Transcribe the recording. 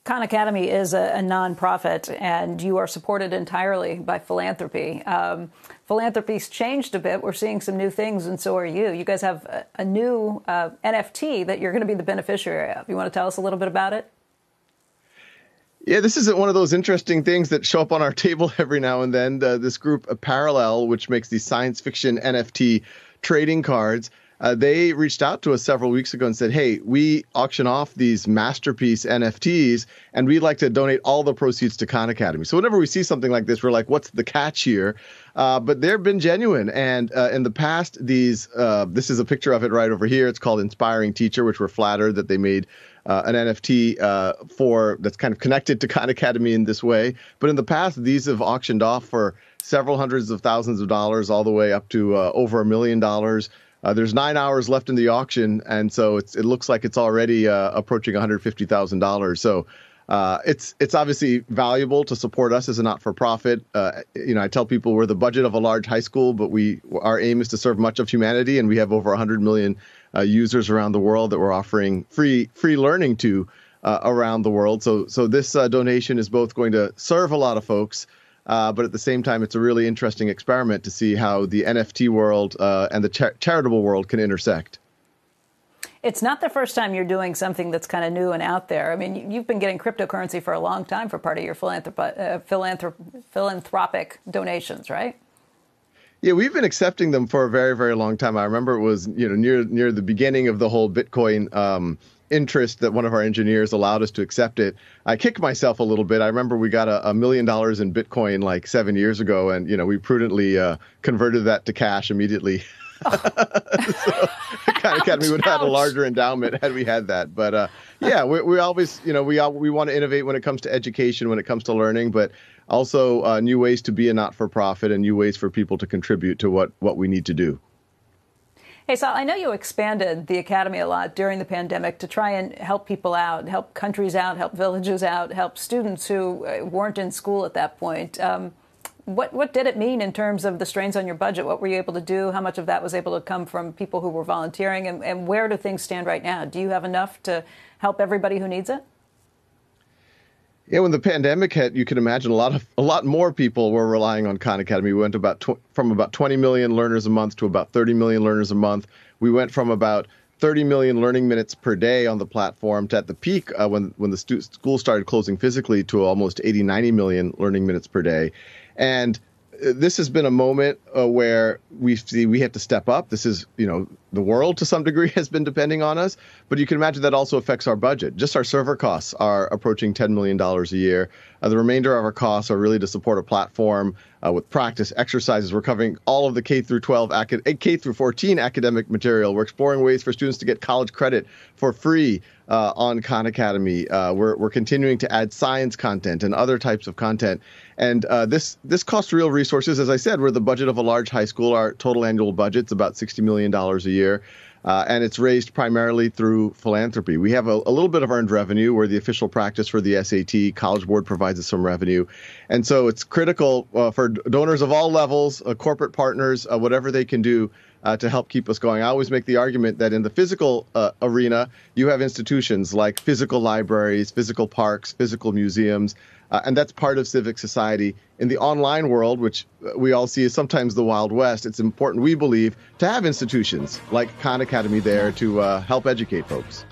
Khan Academy is a nonprofit, and you are supported entirely by philanthropy. Philanthropy's changed a bit. We're seeing some new things, and so are you. You guys have a new NFT that you're going to be the beneficiary of. You want to tell us a little bit about it? Yeah, this is one of those interesting things that show up on our table every now and then. This group, Parallel, which makes these science fiction NFT trading cards, they reached out to us several weeks ago and said, hey, we auction off these masterpiece NFTs, and we'd like to donate all the proceeds to Khan Academy. So whenever we see something like this, we're like, what's the catch here? But they've been genuine. And in the past, this is a picture of it right over here. It's called Inspiring Teacher, which we're flattered that they made an NFT that's kind of connected to Khan Academy in this way. But in the past, these have auctioned off for several hundreds of thousands of dollars, all the way up to over $1 million. There's 9 hours left in the auction, and so it looks like it's already approaching $150,000. So it's obviously valuable to support us as a not-for-profit. I tell people we're the budget of a large high school, but our aim is to serve much of humanity, and we have over 100 million users around the world that we're offering free learning to around the world. So this donation is both going to serve a lot of folks, but at the same time, it's a really interesting experiment to see how the NFT world and the charitable world can intersect. It's not the first time you're doing something that's kind of new and out there. I mean, you've been getting cryptocurrency for a long time for part of your philanthropic donations, right? Yeah, we've been accepting them for a very, very long time. I remember it was near the beginning of the whole Bitcoin interest that one of our engineers allowed us to accept it. I kicked myself a little bit. I remember we got $1 million in Bitcoin like 7 years ago, and we prudently converted that to cash immediately. So Khan Academy would have had a larger endowment had we had that. But yeah, we always we want to innovate when it comes to education, when it comes to learning, but also new ways to be a not-for-profit and new ways for people to contribute to what we need to do. Hey, Sal, I know you expanded the Academy a lot during the pandemic to try and help people out, help countries out, help villages out, help students who weren't in school at that point. What did it mean in terms of the strains on your budget? What were you able to do? How much of that was able to come from people who were volunteering? And where do things stand right now? Do you have enough to help everybody who needs it? Yeah, when the pandemic hit, you can imagine a lot more people were relying on Khan Academy. We went from about 20 million learners a month to about 30 million learners a month. We went from about 30 million learning minutes per day on the platform to at the peak when the school started closing physically to almost 80, 90 million learning minutes per day. And this has been a moment where we have to step up. This is, the world to some degree has been depending on us, but you can imagine that also affects our budget. Just our server costs are approaching $10 million a year. The remainder of our costs are really to support a platform with practice, exercises. We're covering all of the K through 14 academic material. We're exploring ways for students to get college credit for free on Khan Academy. We're continuing to add science content and other types of content. And this costs real resources. As I said, we're the budget of a large high school. Our total annual budget's about $60 million a year. And it's raised primarily through philanthropy. We have a little bit of earned revenue. We're the official practice for the SAT. College Board provides us some revenue. And so it's critical for donors of all levels, corporate partners, whatever they can do to help keep us going. I always make the argument that in the physical arena, you have institutions like physical libraries, physical parks, physical museums, and that's part of civic society. In the online world, which we all see as sometimes the Wild West, it's important, we believe, to have institutions like Khan Academy there to help educate folks.